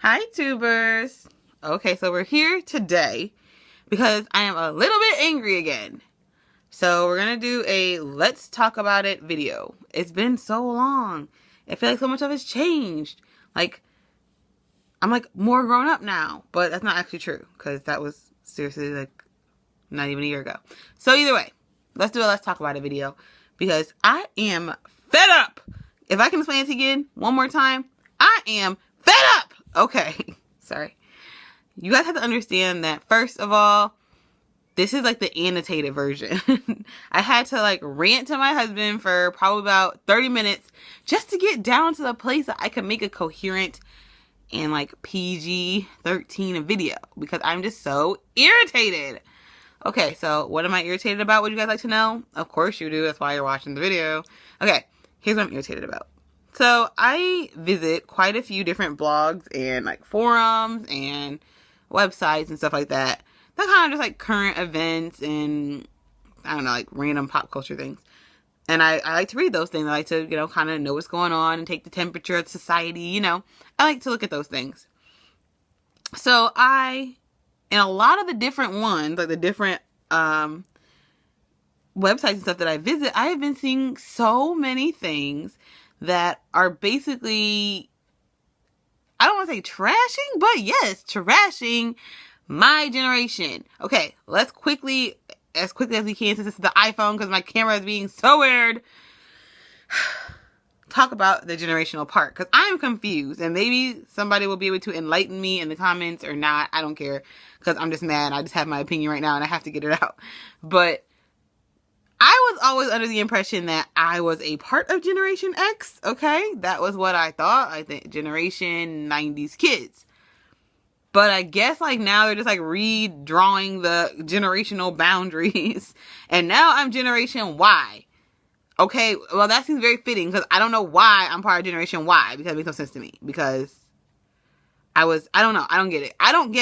Hi, tubers. Okay, so we're here today because I am a little bit angry again. So we're going to do a let's talk about it video. It's been so long. I feel like so much of it's changed. I'm more grown up now, but that's not actually true because that was seriously not even a year ago. So either way, let's do a let's talk about it video because I am fed up. If I can explain it again one more time, I am fed up. Okay, sorry. You guys have to understand that, first of all, this is the annotated version. I had to rant to my husband for probably about 30 minutes just to get down to the place that I could make a coherent and PG-13 video because I'm just so irritated. Okay, so what am I irritated about? Would you guys like to know? Of course you do. That's why you're watching the video. Okay, here's what I'm irritated about. So I visit quite a few different blogs and forums and websites and stuff like that. That kind of just current events and I don't know, random pop culture things. And I like to read those things. I like to, kind of know what's going on and take the temperature of society, I like to look at those things. So in a lot of the different ones, the different websites and stuff that I visit, I have been seeing so many things that are basically, I don't want to say trashing, but yes, trashing my generation. Okay, let's quickly as we can, since this is the iPhone, because my camera is being so weird, talk about the generational part, because I'm confused, and maybe somebody will be able to enlighten me in the comments or not. I don't care, because I'm just mad. I just have my opinion right now, and I have to get it out. But I was always under the impression that I was a part of Generation X, okay? That was what I thought. I think Generation 90s kids. But I guess now they're just redrawing the generational boundaries. And now I'm Generation Y. Okay, well that seems very fitting because I don't know why I'm part of Generation Y, because it makes no sense to me. Because I don't know. I don't get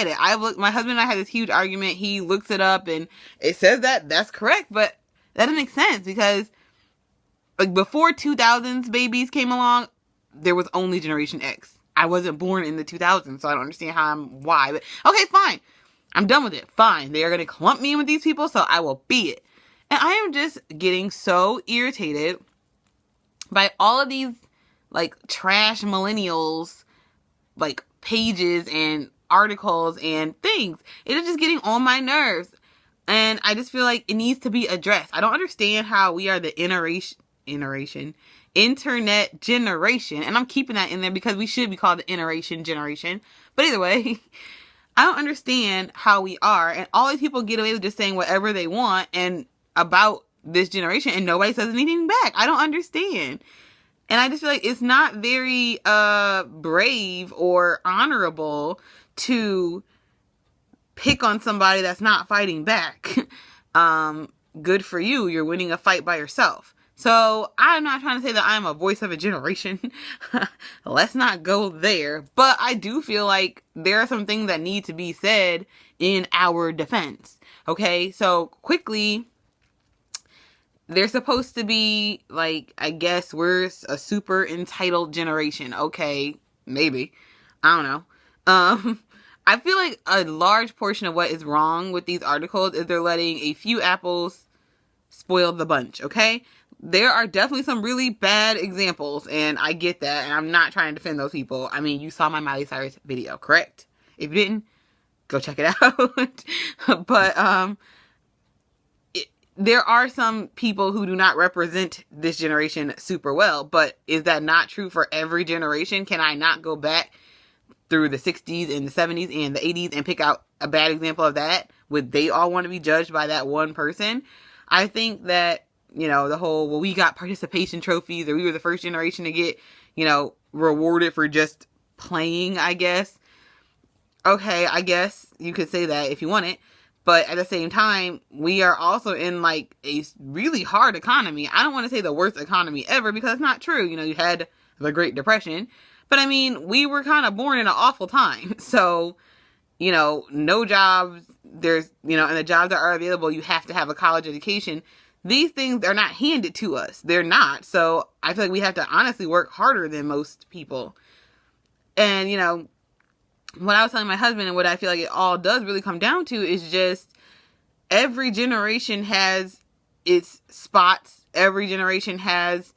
it. My husband and I had this huge argument. He looks it up and it says that that's correct, but that doesn't make sense because before 2000s babies came along, there was only Generation X. I wasn't born in the 2000s, so I don't understand how I'm Y. But okay, fine. I'm done with it. Fine. They are going to clump me in with these people, so I will be it. And I am just getting so irritated by all of these trash millennials pages and articles and things. It is just getting on my nerves. And I just feel like it needs to be addressed. I don't understand how we are the internet generation. And I'm keeping that in there because we should be called the iteration generation. But either way, I don't understand how we are. And all these people get away with just saying whatever they want and about this generation, and nobody says anything back. I don't understand. And I just feel like it's not very brave or honorable to pick on somebody that's not fighting back. Good for you. You're winning a fight by yourself. So I'm not trying to say that I'm a voice of a generation. Let's not go there. But I do feel like there are some things that need to be said in our defense. Okay, so quickly, they're supposed to be I guess we're a super entitled generation. Okay, maybe. I don't know. I feel like a large portion of what is wrong with these articles is they're letting a few apples spoil the bunch, okay? There are definitely some really bad examples, and I get that, and I'm not trying to defend those people. I mean, you saw my Miley Cyrus video, correct? If you didn't, go check it out. But there are some people who do not represent this generation super well, but is that not true for every generation? Can I not go back through the 60s and the 70s and the 80s and pick out a bad example of that? Would they all want to be judged by that one person? I think that, the whole, well, we got participation trophies, or we were the first generation to get, rewarded for just playing, I guess. Okay, I guess you could say that if you want it. But at the same time, we are also in a really hard economy. I don't want to say the worst economy ever because it's not true. You had the Great Depression. But I mean, we were kind of born in an awful time. So, no jobs. There's, and the jobs that are available, you have to have a college education. These things are not handed to us. They're not. So I feel like we have to honestly work harder than most people. And, what I was telling my husband and what I feel like it all does really come down to is just every generation has its spots. Every generation has,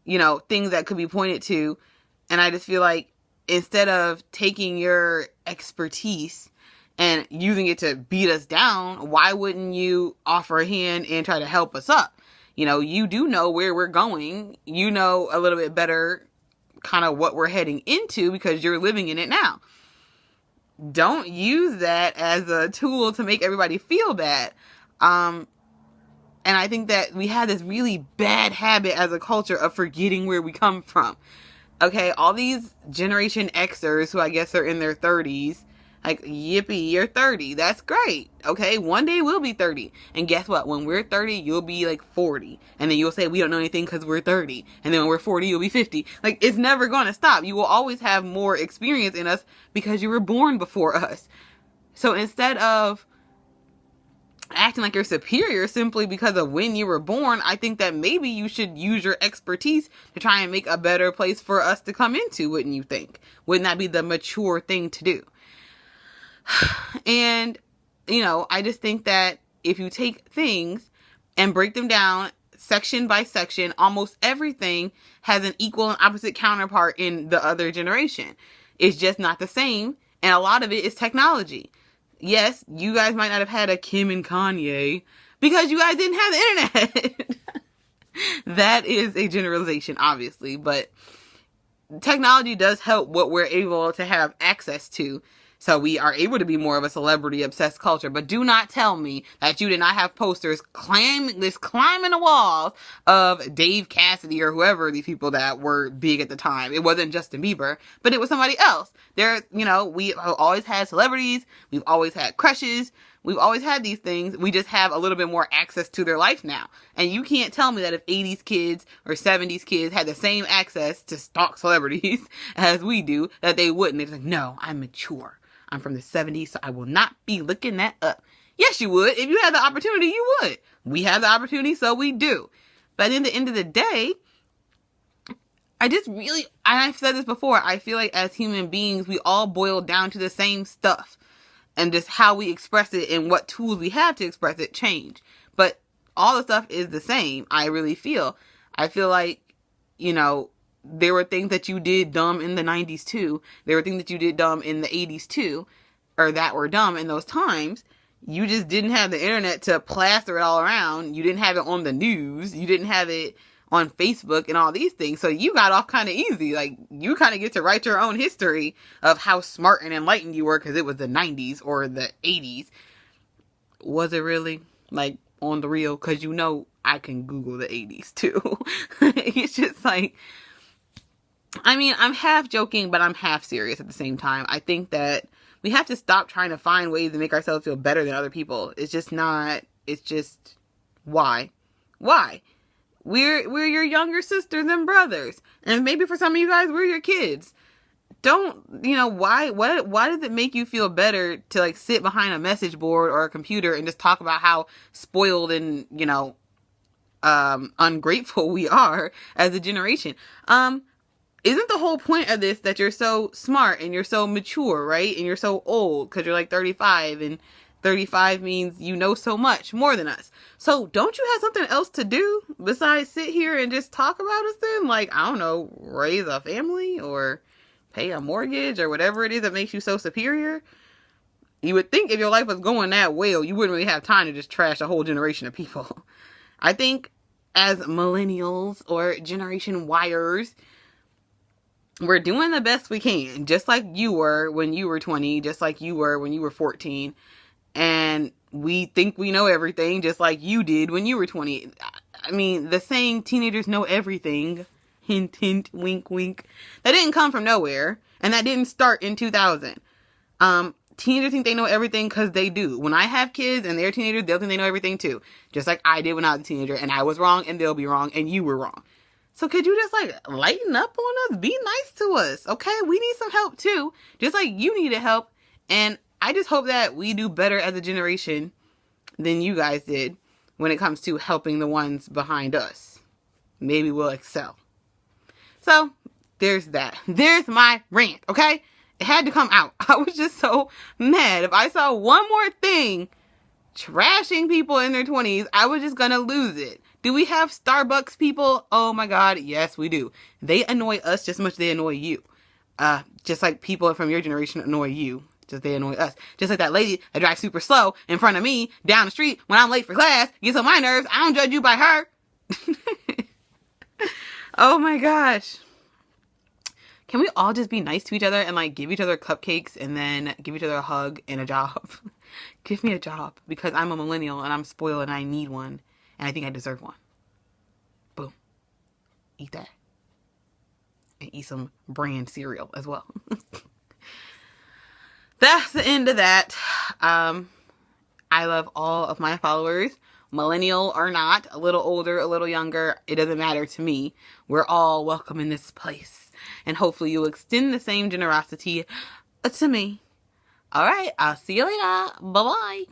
things that could be pointed to. And I just feel like instead of taking your expertise and using it to beat us down, why wouldn't you offer a hand and try to help us up? You do know where we're going. You know a little bit better kind of what we're heading into because you're living in it now. Don't use that as a tool to make everybody feel bad. And I think that we have this really bad habit as a culture of forgetting where we come from. Okay, all these Generation Xers who I guess are in their 30s, like, yippee, you're 30. That's great. Okay, one day we'll be 30. And guess what? When we're 30, you'll be like 40. And then you'll say we don't know anything because we're 30. And then when we're 40, you'll be 50. Like, it's never going to stop. You will always have more experience in us because you were born before us. So instead of acting like you're superior simply because of when you were born, I think that maybe you should use your expertise to try and make a better place for us to come into, wouldn't you think? Wouldn't that be the mature thing to do? And, I just think that if you take things and break them down section by section, almost everything has an equal and opposite counterpart in the other generation. It's just not the same. And a lot of it is technology. Yes, you guys might not have had a Kim and Kanye because you guys didn't have the internet. That is a generalization, obviously, but technology does help what we're able to have access to. So we are able to be more of a celebrity-obsessed culture. But do not tell me that you did not have posters climbing the walls of Dave Cassidy or whoever these people that were big at the time. It wasn't Justin Bieber, but it was somebody else. We always had celebrities. We've always had crushes. We've always had these things. We just have a little bit more access to their life now. And you can't tell me that if 80s kids or 70s kids had the same access to stalk celebrities as we do, that they wouldn't. It's like, no, I'm mature. I'm from the 70s, so I will not be looking that up. Yes, you would. If you had the opportunity, you would. We have the opportunity, so we do. But in the end of the day, I've said this before, I feel like as human beings, we all boil down to the same stuff. And just how we express it and what tools we have to express it change. But all the stuff is the same, I really feel. I feel like, there were things that you did dumb in the 90s too. There were things that you did dumb in the 80s too. Or that were dumb in those times. You just didn't have the internet to plaster it all around. You didn't have it on the news. You didn't have it on Facebook and all these things. So you got off kind of easy. Like, you kind of get to write your own history of how smart and enlightened you were because it was the 90s or the 80s. Was it really? Like, on the real? Because I can Google the 80s too. It's just like, I'm half joking, but I'm half serious at the same time. I think that we have to stop trying to find ways to make ourselves feel better than other people. It's just, why? Why? We're your younger sisters and brothers. And maybe for some of you guys, we're your kids. Why does it make you feel better to like sit behind a message board or a computer and just talk about how spoiled and, ungrateful we are as a generation? Isn't the whole point of this that you're so smart and you're so mature, right? And you're so old because you're like 35 and 35 means you know so much more than us. So don't you have something else to do besides sit here and just talk about us then? Like, I don't know, raise a family or pay a mortgage or whatever it is that makes you so superior. You would think if your life was going that well, you wouldn't really have time to just trash a whole generation of people. I think as millennials or Generation Yers, we're doing the best we can, just like you were when you were 20, just like you were when you were 14. And we think we know everything, just like you did when you were 20. The saying, teenagers know everything, hint, hint, wink, wink, that didn't come from nowhere. And that didn't start in 2000. Teenagers think they know everything because they do. When I have kids and they're teenagers, they'll think they know everything too. Just like I did when I was a teenager, and I was wrong and they'll be wrong and you were wrong. So could you just lighten up on us? Be nice to us. Okay. We need some help too. Just like you needed help. And I just hope that we do better as a generation than you guys did when it comes to helping the ones behind us. Maybe we'll excel. So there's that. There's my rant. Okay. It had to come out. I was just so mad. If I saw one more thing trashing people in their 20s, I was just gonna lose it. Do we have Starbucks people? Oh my God, yes we do. They annoy us just as much as they annoy you. Just like people from your generation annoy you. Just they annoy us. Just like that lady that drives super slow in front of me down the street when I'm late for class gets on my nerves. I don't judge you by her. Oh my gosh. Can we all just be nice to each other and like give each other cupcakes and then give each other a hug and a job? Give me a job because I'm a millennial and I'm spoiled and I need one and I think I deserve one. Boom. Eat that. And eat some brand cereal as well. That's the end of that. I love all of my followers, millennial or not, a little older, a little younger. It doesn't matter to me. We're all welcome in this place. And hopefully you'll extend the same generosity to me. All right, I'll see you later. Bye-bye.